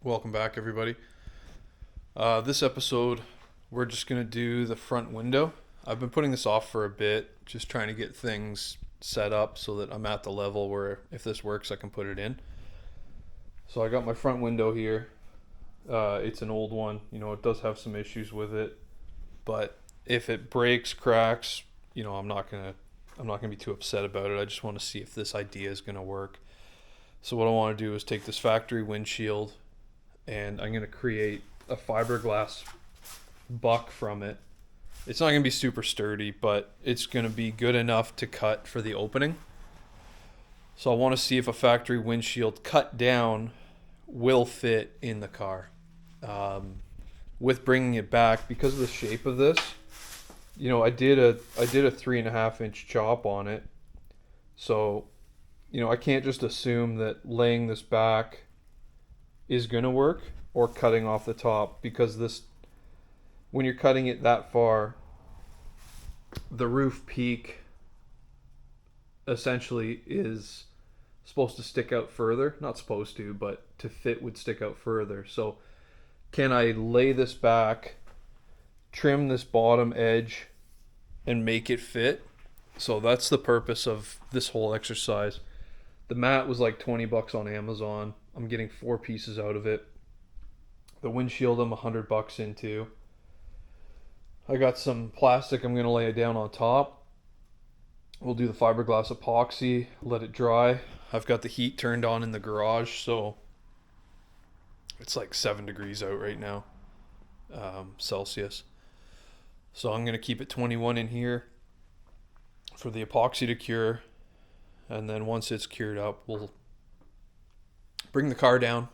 Welcome back, everybody. This episode, we're just going to do the front window. I've been putting this off for a bit, just trying to get things set up so that I'm at the level where if this works, I can put it in. So I got my front window here. It's an old one. It does have some issues with it, but if it breaks, cracks, I'm not gonna be too upset about it. I just want to see if this idea is gonna work. So what I want to do is take this factory windshield, and I'm gonna create a fiberglass buck from it. It's not gonna be super sturdy, but it's gonna be good enough to cut for the opening. So I want to see if a factory windshield cut down will fit in the car. With bringing it back, because of the shape of this, I did a 3.5 inch chop on it. So, I can't just assume that laying this back is gonna work or cutting off the top, because when you're cutting it that far, the roof peak essentially is supposed to stick out further. Not supposed to, but to fit would stick out further. So can I lay this back, trim this bottom edge, and make it fit? So that's the purpose of this whole exercise. The mat was like $20 on Amazon. I'm getting 4 pieces out of it. The windshield I'm $100 into. I got some plastic I'm going to lay it down on top. We'll do the fiberglass epoxy, let it dry. I've got the heat turned on in the garage, so it's like 7 degrees out right now, Celsius. So I'm going to keep it 21 in here for the epoxy to cure. And then once it's cured up, we'll bring the car down,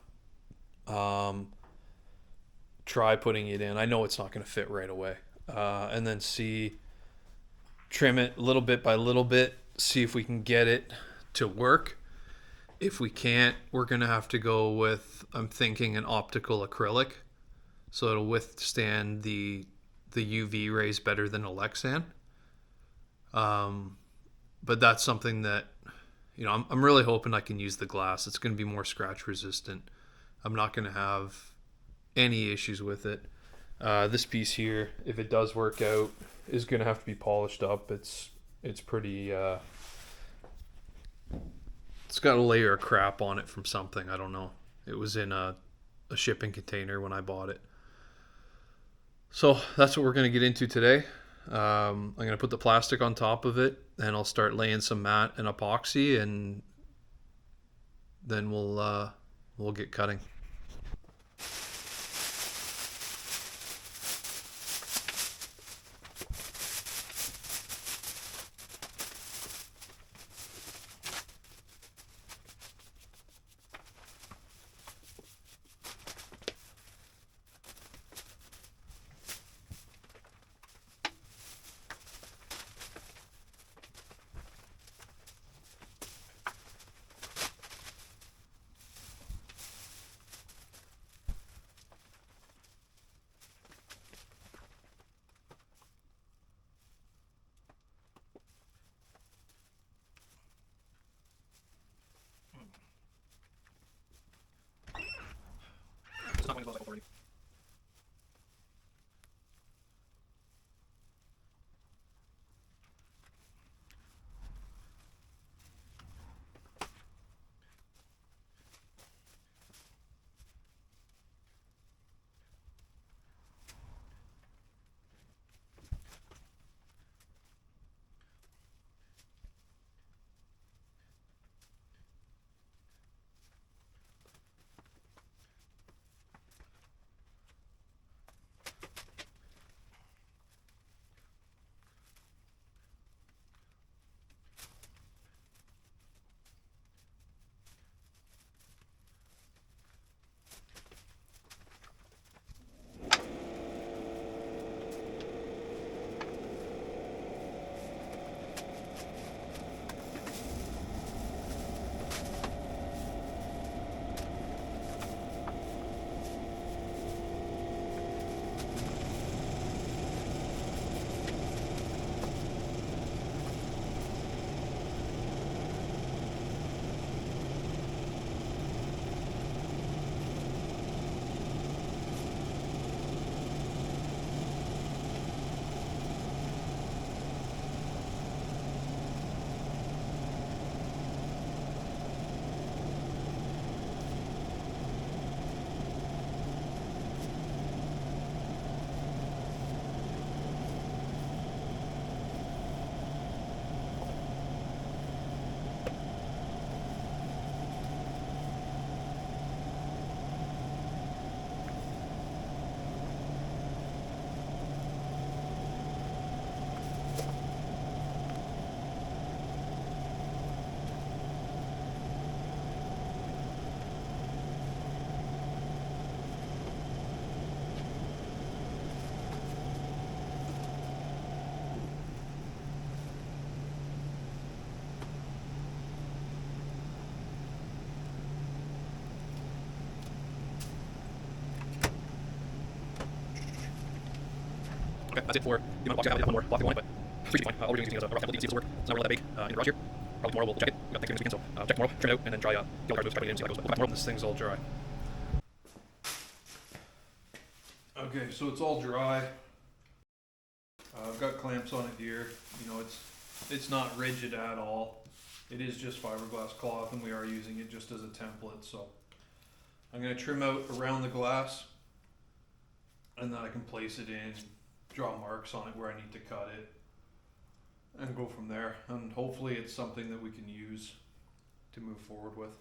try putting it in. I know it's not going to fit right away. And then trim it little bit by little bit, see if we can get it to work. If we can't, we're going to have to go with, I'm thinking, an optical acrylic. So it'll withstand the UV rays better than a Lexan. But that's something that, I'm really hoping I can use the glass. It's going to be more scratch resistant. I'm not going to have any issues with it. This piece here, if it does work out, is going to have to be polished up. It's pretty, it's got a layer of crap on it from something. I don't know. It was in a shipping container when I bought it. So that's what we're going to get into today. I'm going to put the plastic on top of it, and I'll start laying some mat and epoxy, and then we'll get cutting. Okay, that's it for the amount of blocks I have. I have one more block to go on it, but it's pretty fine. All we're doing is using a rough template. You can see this will work. It's not really that big in the garage here. Probably tomorrow we'll check it. We got Thanksgiving this weekend, so check tomorrow, trim it out, and then try get all the card moves, try to get it in, see how that goes. But we'll come back tomorrow. This thing's all dry. Okay, so it's all dry. I've got clamps on it here. You know, it's not rigid at all. It is just fiberglass cloth, and we are using it just as a template. So I'm going to trim out around the glass, and then I can place it in, draw marks on it where I need to cut it, and go from there. And hopefully it's something that we can use to move forward with.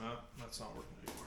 No, that's not working anymore.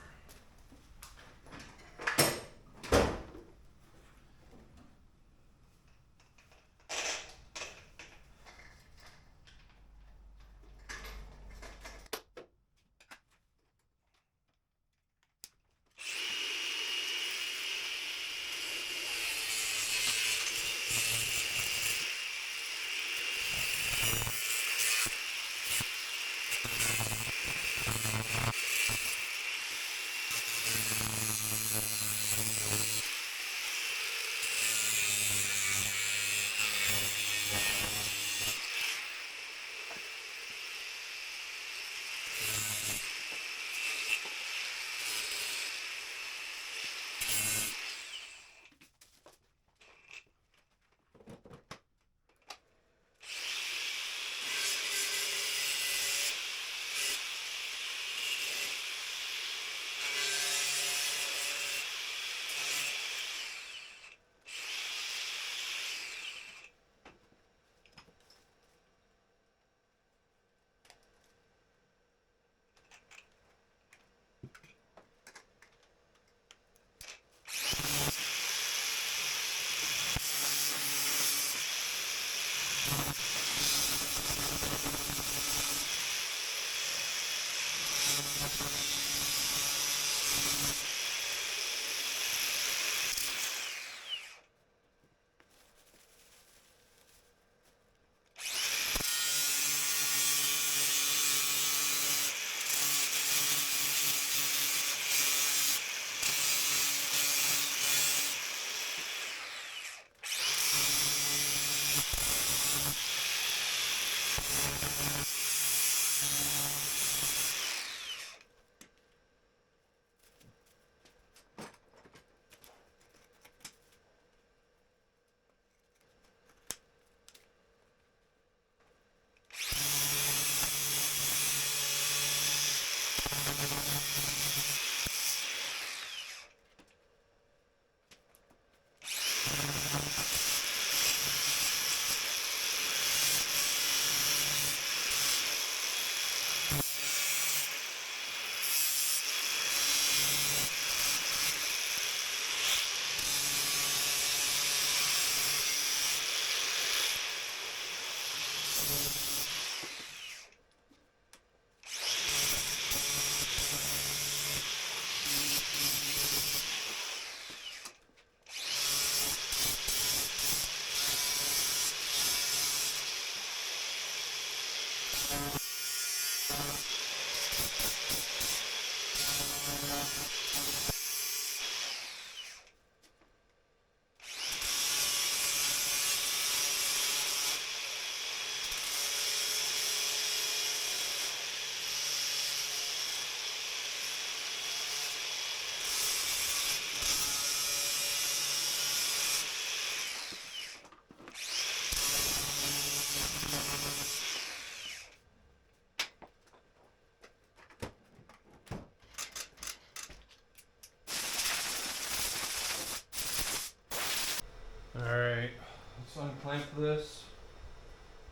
Alright, let's unclamp this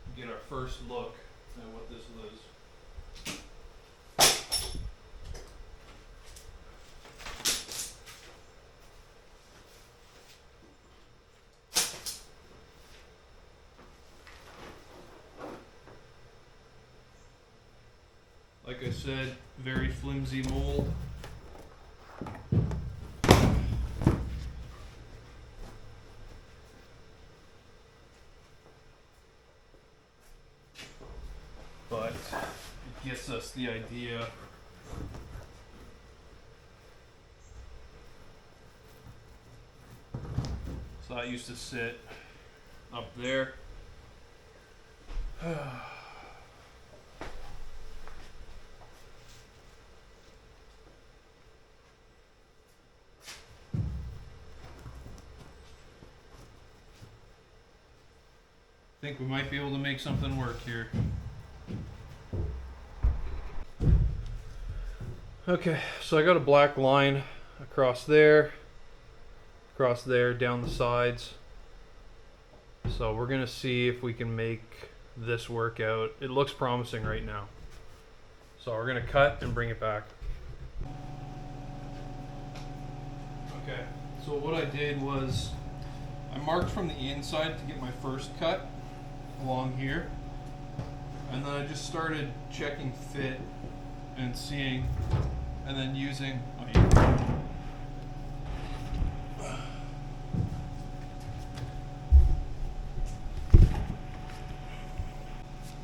and get our first look at what this is. Like I said, very flimsy mold. But it gets us the idea. So that used to sit up there. I think we might be able to make something work here. Okay, so I got a black line across there, down the sides. So we're gonna see if we can make this work out. It looks promising right now. So we're gonna cut and bring it back. Okay, so what I did was I marked from the inside to get my first cut along here, and then I just started checking fit and seeing, and then using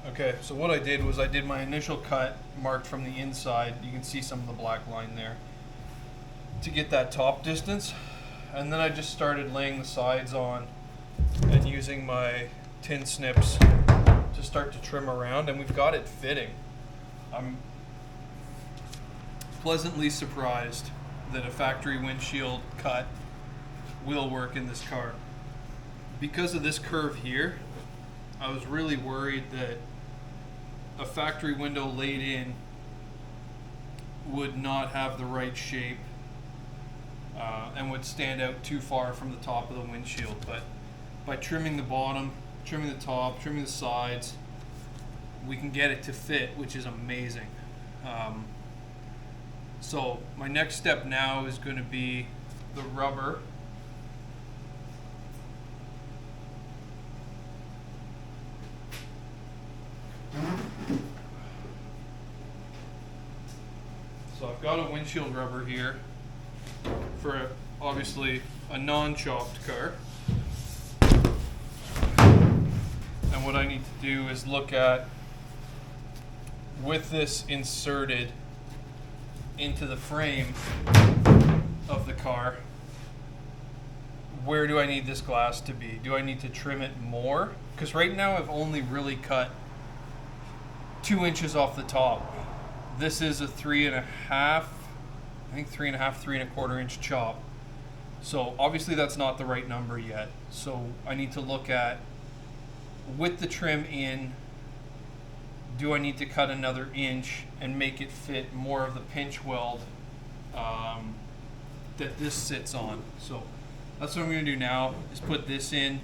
okay, so what I did was I did my initial cut marked from the inside. You can see some of the black line there to get that top distance, and then I just started laying the sides on and using my tin snips to start to trim around, and we've got it fitting. I'm pleasantly surprised that a factory windshield cut will work in this car. Because of this curve here, I was really worried that a factory window laid in would not have the right shape and would stand out too far from the top of the windshield. But by trimming the bottom, trimming the top, trimming the sides, we can get it to fit, which is amazing. So my next step now is going to be the rubber. So I've got a windshield rubber here for obviously a non-chopped car. And what I need to do is look at, with this inserted into the frame of the car, where do I need this glass to be? Do I need to trim it more? Because right now I've only really cut 2 inches off the top. This is a 3.5, I think 3.25 inch chop. So obviously that's not the right number yet. So I need to look at, with the trim in, do I need to cut another inch and make it fit more of the pinch weld that this sits on? So that's what I'm going to do now, is put this in.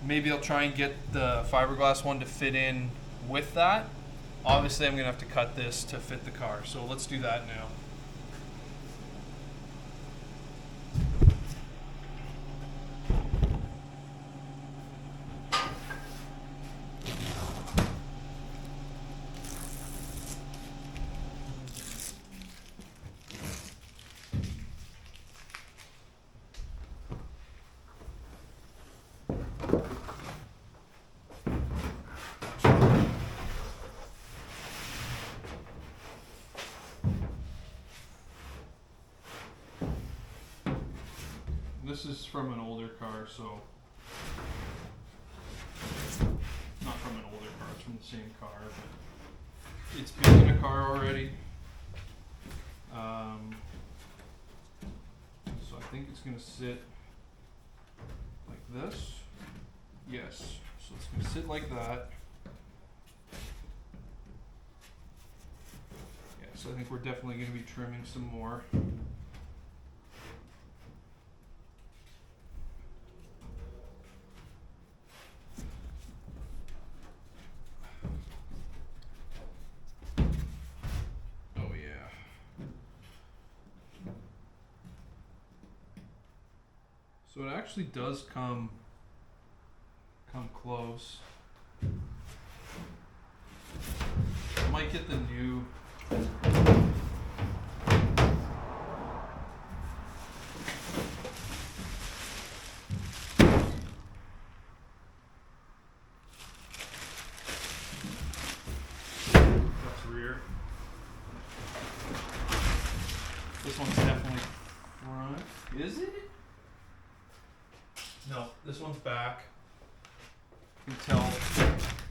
Maybe I'll try and get the fiberglass one to fit in with that. Obviously I'm going to have to cut this to fit the car. So let's do that now. this is from an older car, so not from an older car, it's from the same car, but it's been in a car already. So I think it's gonna sit like this. Yes, so it's gonna sit like that. Yeah, so I think we're definitely gonna be trimming some more. Oh yeah. So it actually does come close. I might get the new that's rear. This one's definitely front. Is it? No, this one's back. You can tell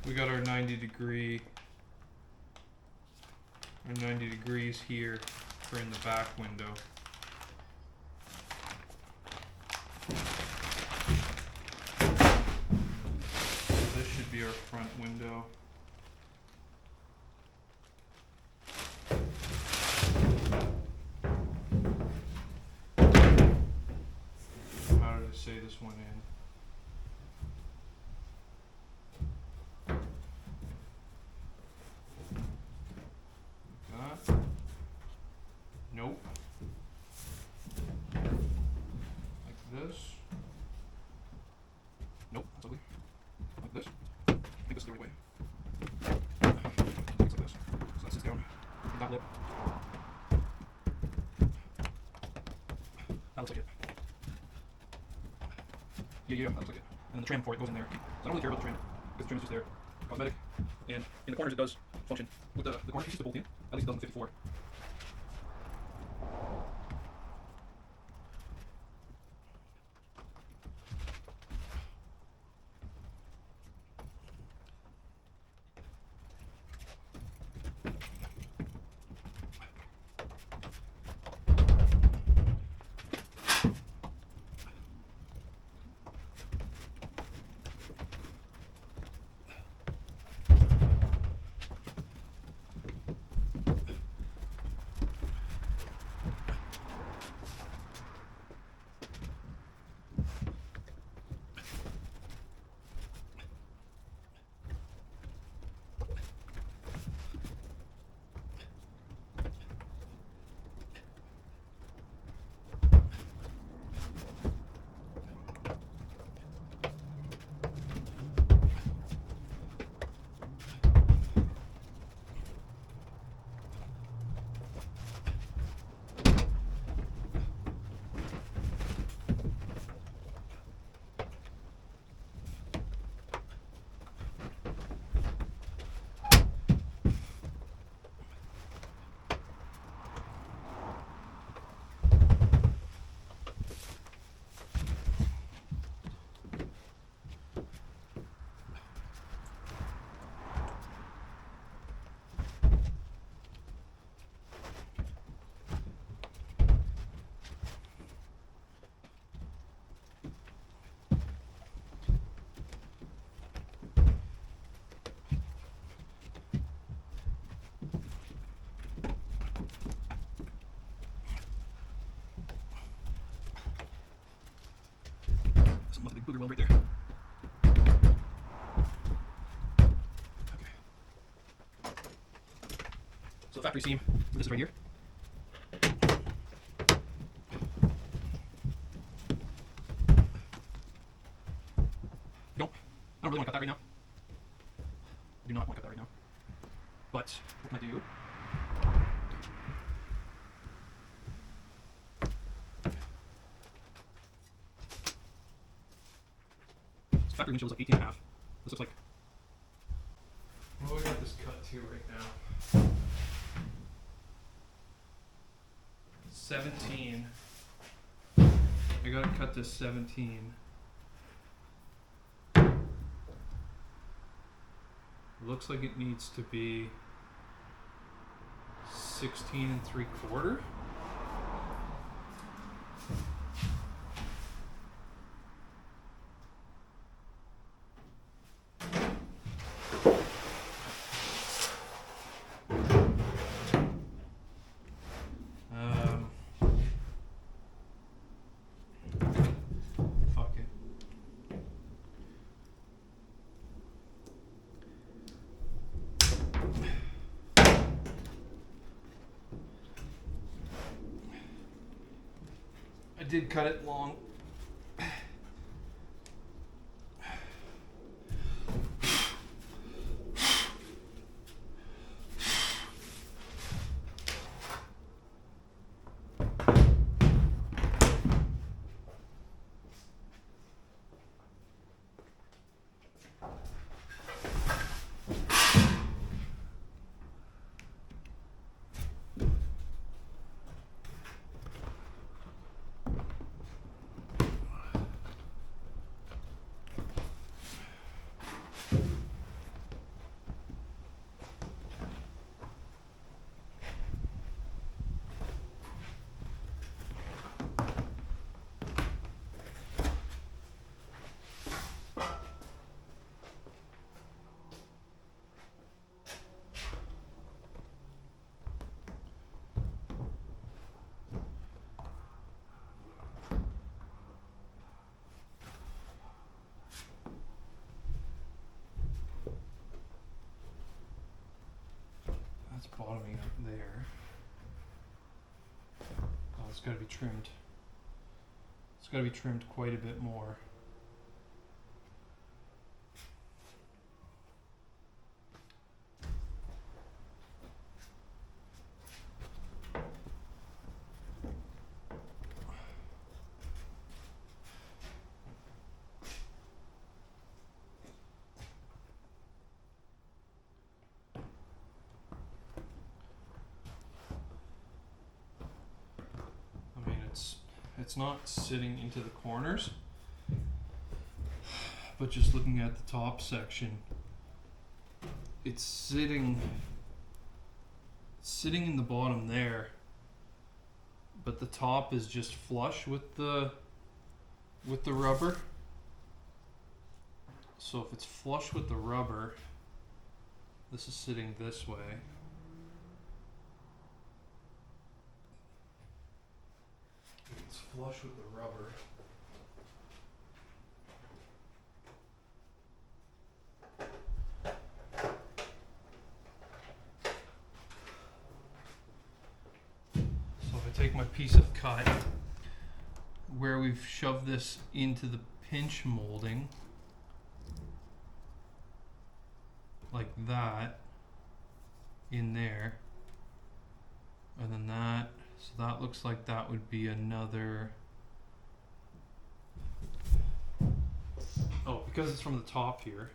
we got our 90 degrees here for in the back window. So this should be our front window. How did I say this one in? Nope. Like this. Nope, that's ugly. Like this. I think this is the right way. It's like this. So that sits down. That lip. That looks like it. Yeah, that looks like it. And then the trim for it goes in there. So I don't really care about the trim, because the trim is just there. Cosmetic. And in the corners it does function. With the corner pieces to bolt in, at least it does in 54. Some big booger weld right there. Okay. So the factory seam, this is right here. I don't really want to cut that right now. I do not want to cut that right now. But what can I do? Factory windshield is like 18.5. This looks like. Well, I got this cut to right now. 17. I I got it cut to 17. Looks like it needs to be 16 3/4. Fuck it. I did cut it long. That's bottoming up there. Oh, it's got to be trimmed. It's got to be trimmed quite a bit more. It's not sitting into the corners, but just looking at the top section, it's sitting in the bottom there, but the top is just flush with the rubber. So if it's flush with the rubber, this is sitting this way. It's flush with the rubber. So if I take my piece of cut, where we've shoved this into the pinch molding, like that, in there, and then that. So that looks like that would be another. Oh, because it's from the top here.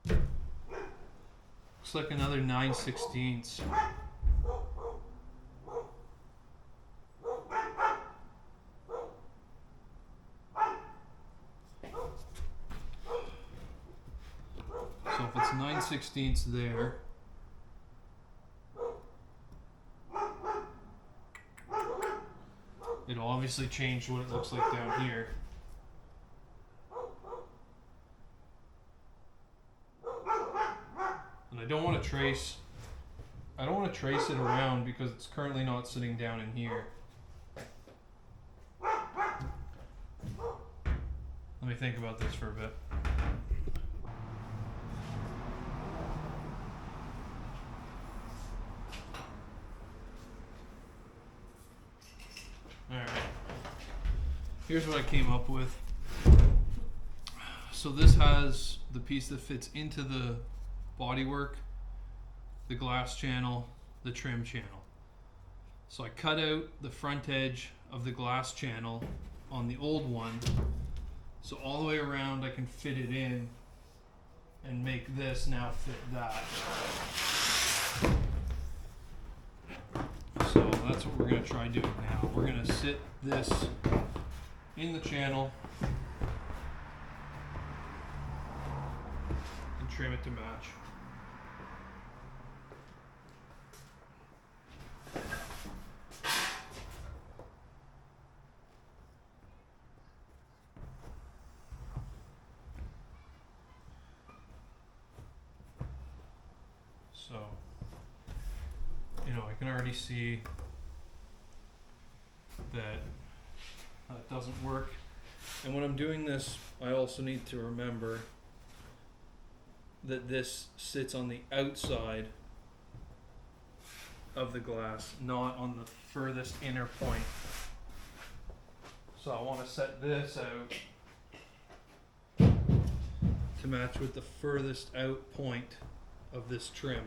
Looks like another 9/16. So if it's 9/16 there, it'll obviously change what it looks like down here. And I don't want to trace it around because it's currently not sitting down in here. Let me think about this for a bit. Alright, here's what I came up with. So this has the piece that fits into the bodywork, the glass channel, the trim channel. So I cut out the front edge of the glass channel on the old one, so all the way around I can fit it in and make this now fit that. we're going to try doing now. We're going to sit this in the channel and trim it to match. So, I can already see that doesn't work. And when I'm doing this, I also need to remember that this sits on the outside of the glass, not on the furthest inner point. So I want to set this out to match with the furthest out point of this trim.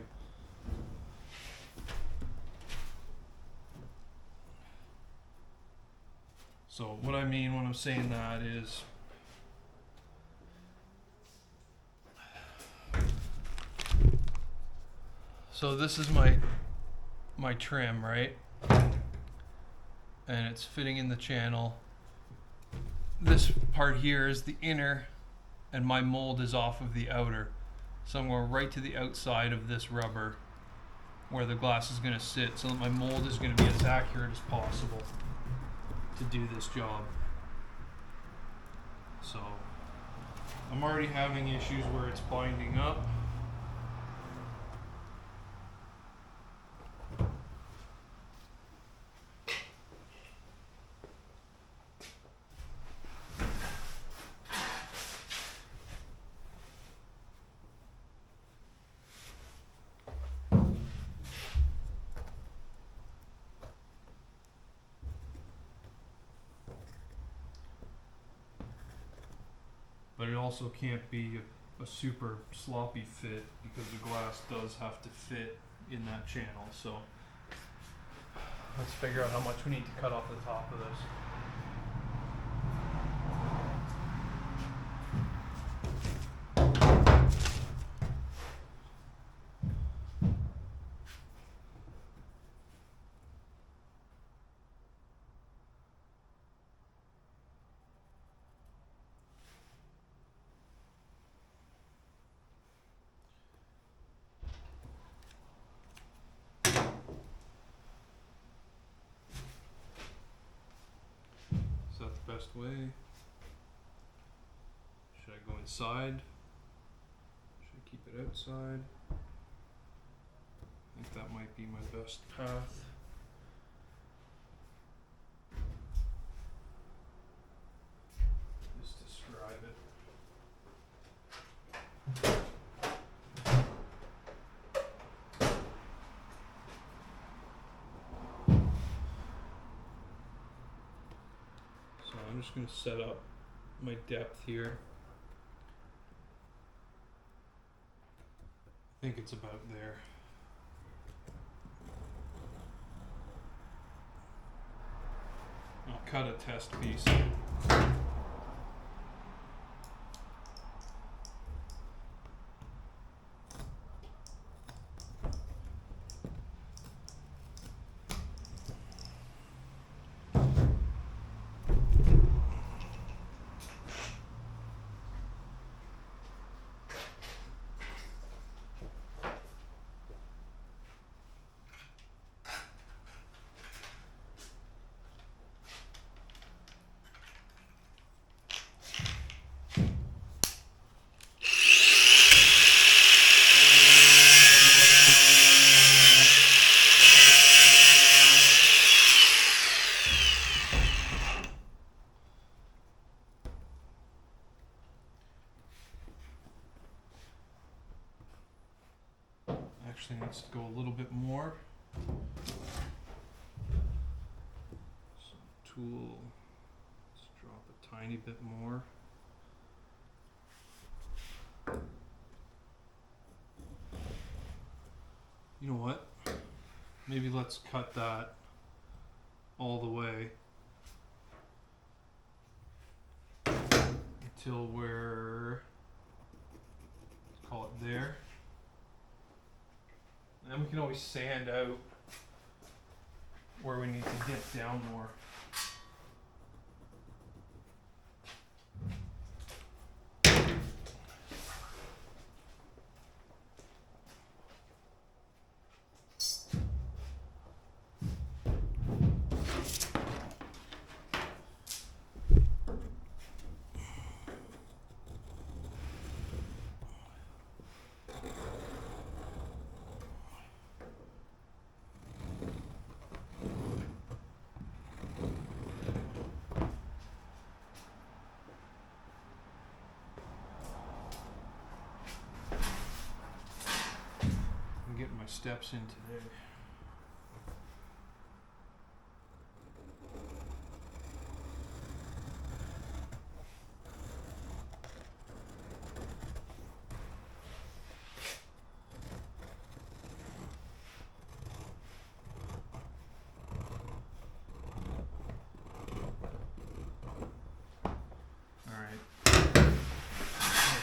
So what I mean when I'm saying that is so this is my trim, right? And it's fitting in the channel. This part here is the inner and my mold is off of the outer. So I'm going right to the outside of this rubber where the glass is going to sit so that my mold is going to be as accurate as possible to do this job. So I'm already having issues where it's binding up. But it also can't be a super sloppy fit because the glass does have to fit in that channel. So let's figure out how much we need to cut off the top of this. Best way. Should I go inside? Should I keep it outside? I think that might be my best path. Just describe it. I'm just going to set up my depth here. I think it's about there. I'll cut a test piece. Actually needs to go a little bit more. So tool, let's drop a tiny bit more. You know what? Maybe let's cut that all the way until we're, let's call it there. And then we can always sand out where we need to get down more. I'm getting my steps in today.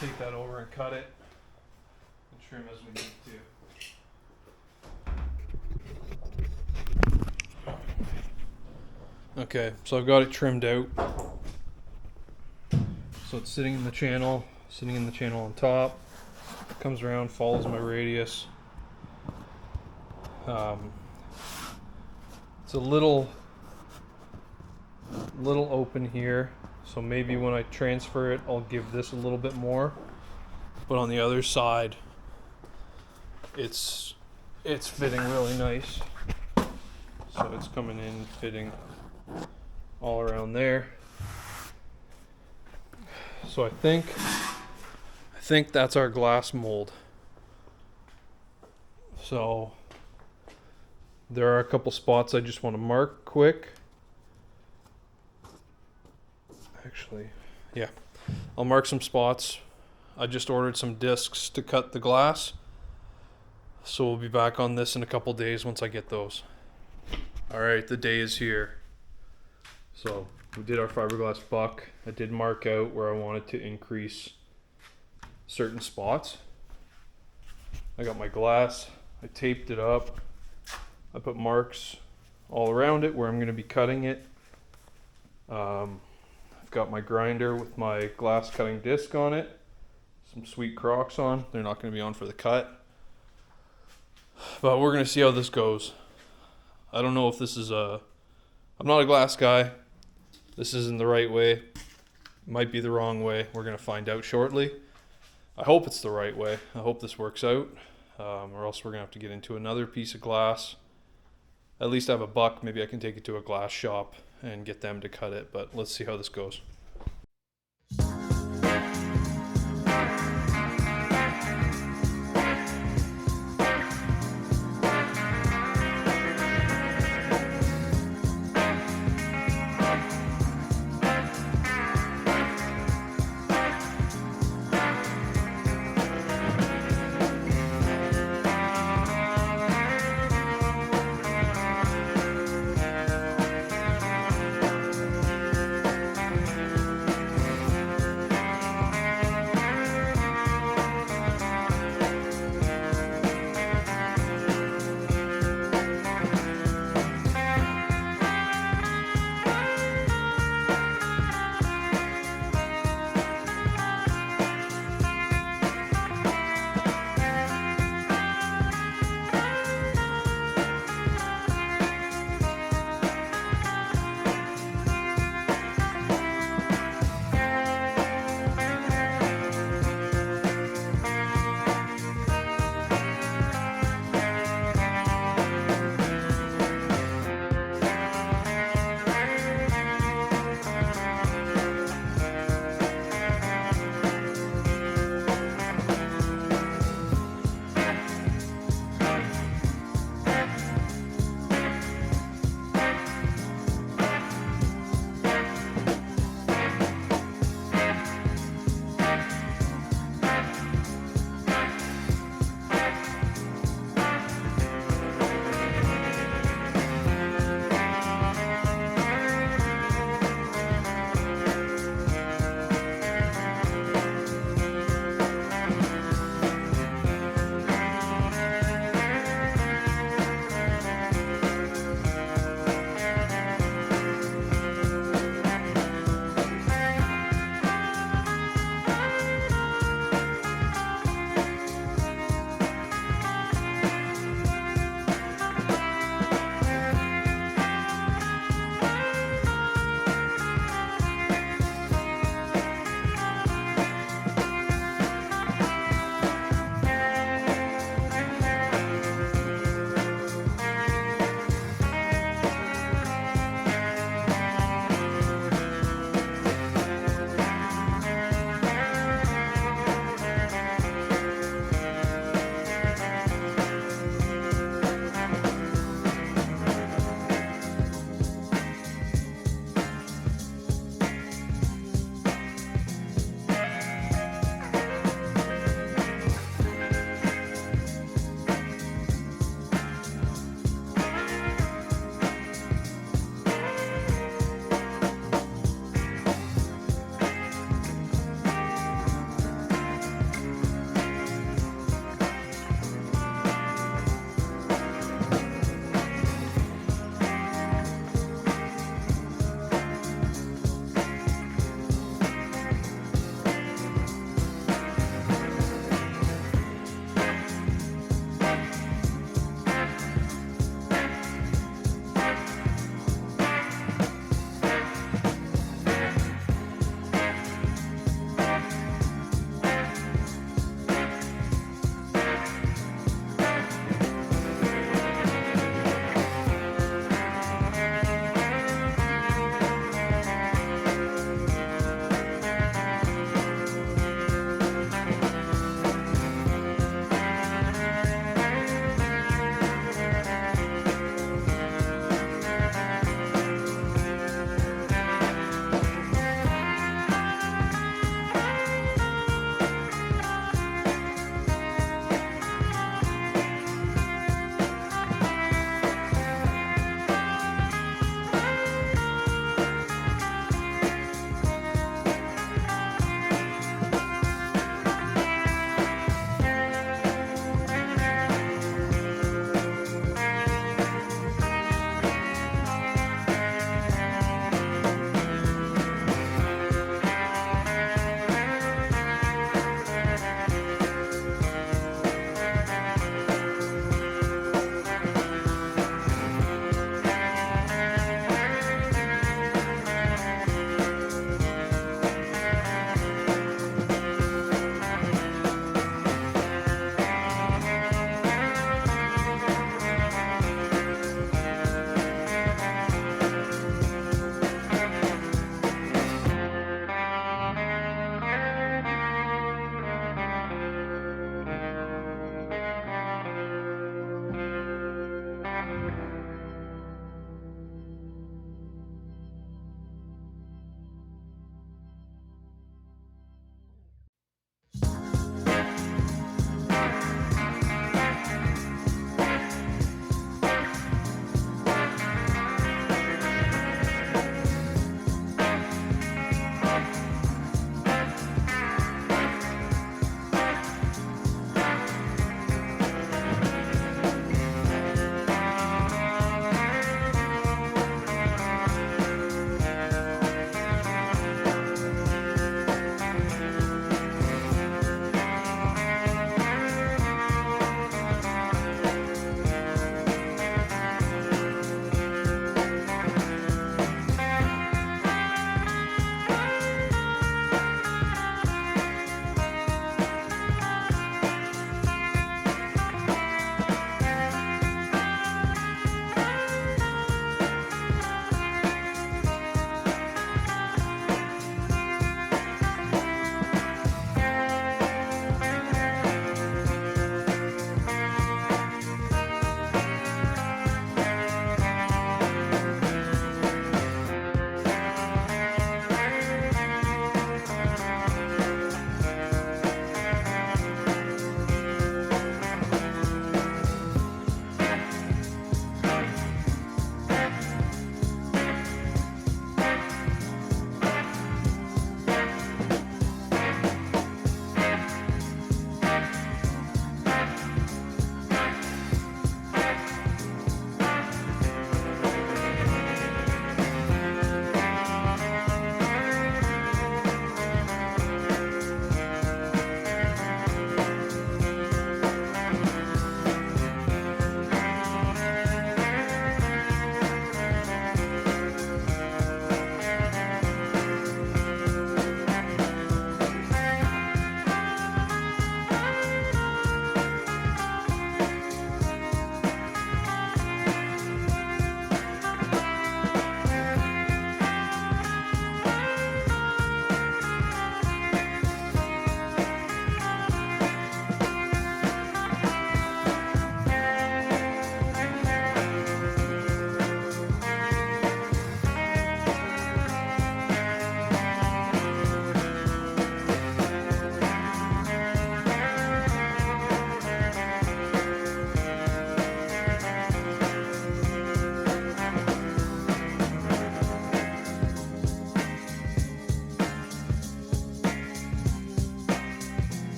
Take that over and cut it and trim as we need to. Okay, so I've got it trimmed out. So it's sitting in the channel on top. Comes around, follows my radius. It's a little open here. So maybe when I transfer it, I'll give this a little bit more. But on the other side, it's fitting really nice. So it's coming in, fitting all around there. So I think that's our glass mold. So there are a couple spots I just want to mark quick. Actually, yeah, I'll mark some spots. I just ordered some discs to cut the glass, so we'll be back on this in a couple days once I get those. Alright, the day is here. So we did our fiberglass buck. I did mark out where I wanted to increase certain spots. I got my glass, I taped it up, I put marks all around it where I'm going to be cutting it. Got my grinder with my glass cutting disc on it, some sweet Crocs on. They're not going to be on for the cut, but we're going to see how this goes. I don't know if this is I'm not a glass guy. This isn't the right way. It might be the wrong way. We're going to find out shortly. I hope it's the right way. I hope this works out, or else we're going to have to get into another piece of glass. At least I have a buck. Maybe I can take it to a glass shop and get them to cut it, but let's see how this goes.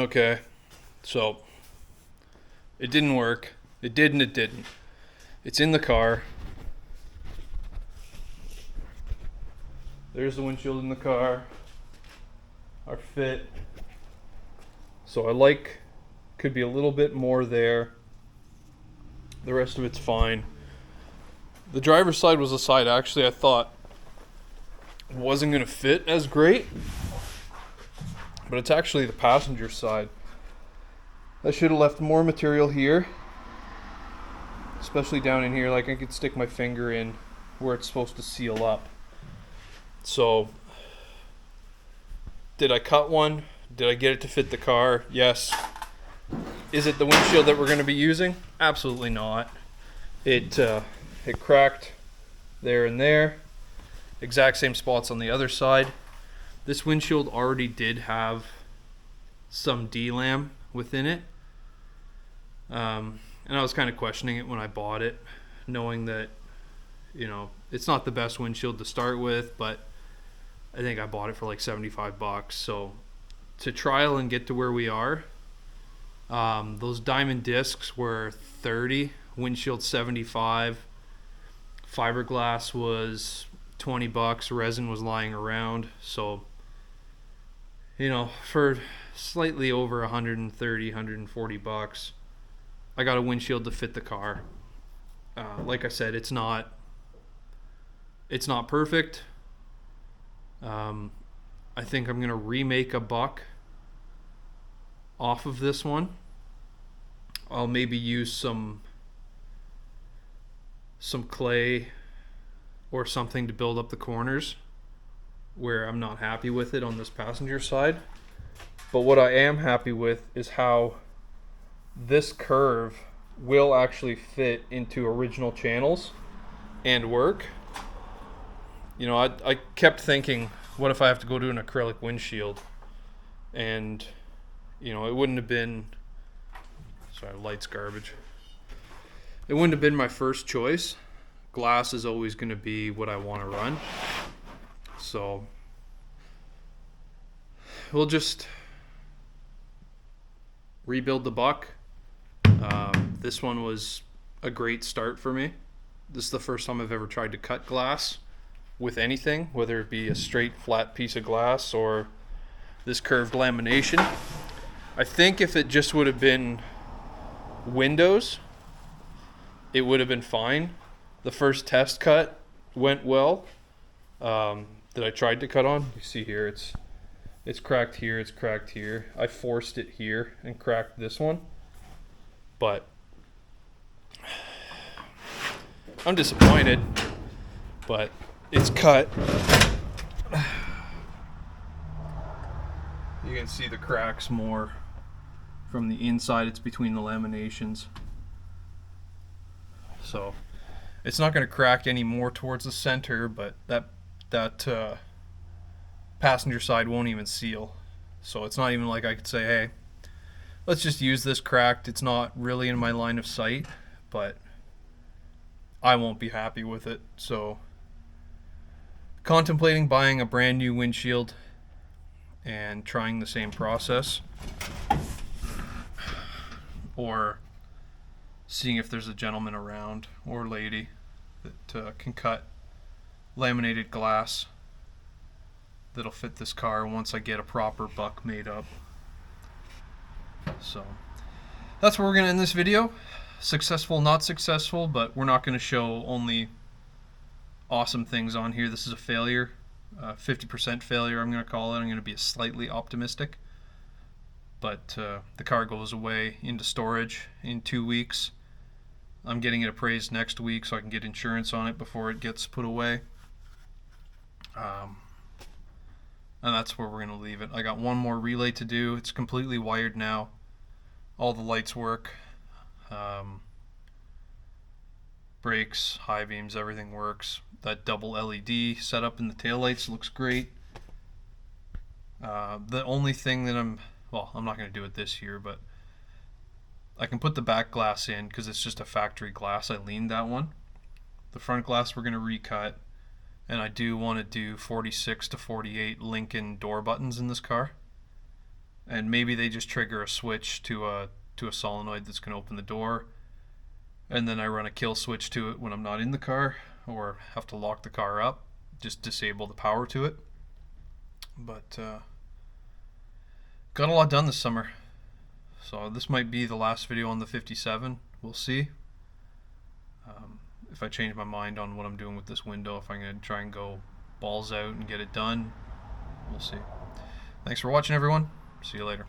Okay, so it didn't work. It did and it didn't. It's in the car. There's the windshield in the car. Our fit. So could be a little bit more there. The rest of it's fine. The driver's side was a side actually I thought wasn't going to fit as great. But it's actually the passenger side. I should have left more material here. Especially down in here, like I could stick my finger in where it's supposed to seal up. So, did I cut one? Did I get it to fit the car? Yes. Is it the windshield that we're going to be using? Absolutely not. It cracked there and there. Exact same spots on the other side. This windshield already did have some D-lam within it. And I was kind of questioning it when I bought it, knowing that, you know, it's not the best windshield to start with, but I think I bought it for like $75. So to trial and get to where we are, those diamond discs were $30, windshield $75, fiberglass was $20, resin was lying around. So, you know, for slightly over $130, $140, I got a windshield to fit the car. Like I said, it's not perfect. I think I'm gonna remake a buck off of this one. I'll maybe use some clay or something to build up the corners where I'm not happy with it on this passenger side. But what I am happy with is how this curve will actually fit into original channels and work. You know, I kept thinking, what if I have to go to an acrylic windshield? And, you know, it wouldn't have been, sorry, light's garbage. It wouldn't have been my first choice. Glass is always going to be what I want to run. So we'll just rebuild the buck. This one was a great start for me. This is the first time I've ever tried to cut glass with anything, whether it be a straight flat piece of glass or this curved lamination. I think if it just would have been windows, it would have been fine. The first test cut went well. That I tried to cut on. You see here, it's cracked here, it's cracked here. I forced it here and cracked this one. But I'm disappointed, but it's cut. You can see the cracks more from the inside. It's between the laminations. So it's not going to crack any more towards the center, but that passenger side won't even seal. So it's not even like I could say, hey, let's just use this cracked. It's not really in my line of sight, but I won't be happy with it. So contemplating buying a brand new windshield and trying the same process, or seeing if there's a gentleman around or lady that can cut laminated glass that'll fit this car once I get a proper buck made up. So that's where we're going to end this video. Successful, not successful, but we're not going to show only awesome things on here. This is a failure, 50% failure I'm going to call it. I'm going to be slightly optimistic. But the car goes away into storage in 2 weeks. I'm getting it appraised next week so I can get insurance on it before it gets put away. And that's where we're going to leave it. I got one more relay to do. It's completely wired now. All the lights work. Brakes, high beams, everything works. That double LED setup in the taillights looks great. The only thing that I'm not going to do it this year, but I can put the back glass in because it's just a factory glass. I leaned that one. The front glass we're going to recut, and I do want to do 46 to 48 Lincoln door buttons in this car. and maybe they just trigger a switch to a solenoid that's going to open the door, and then I run a kill switch to it when I'm not in the car or have to lock the car up, just disable the power to it. But got a lot done this summer, so this might be the last video on the 57. We'll see. If I change my mind on what I'm doing with this window, if I'm going to try and go balls out and get it done, we'll see. Thanks for watching, everyone. See you later.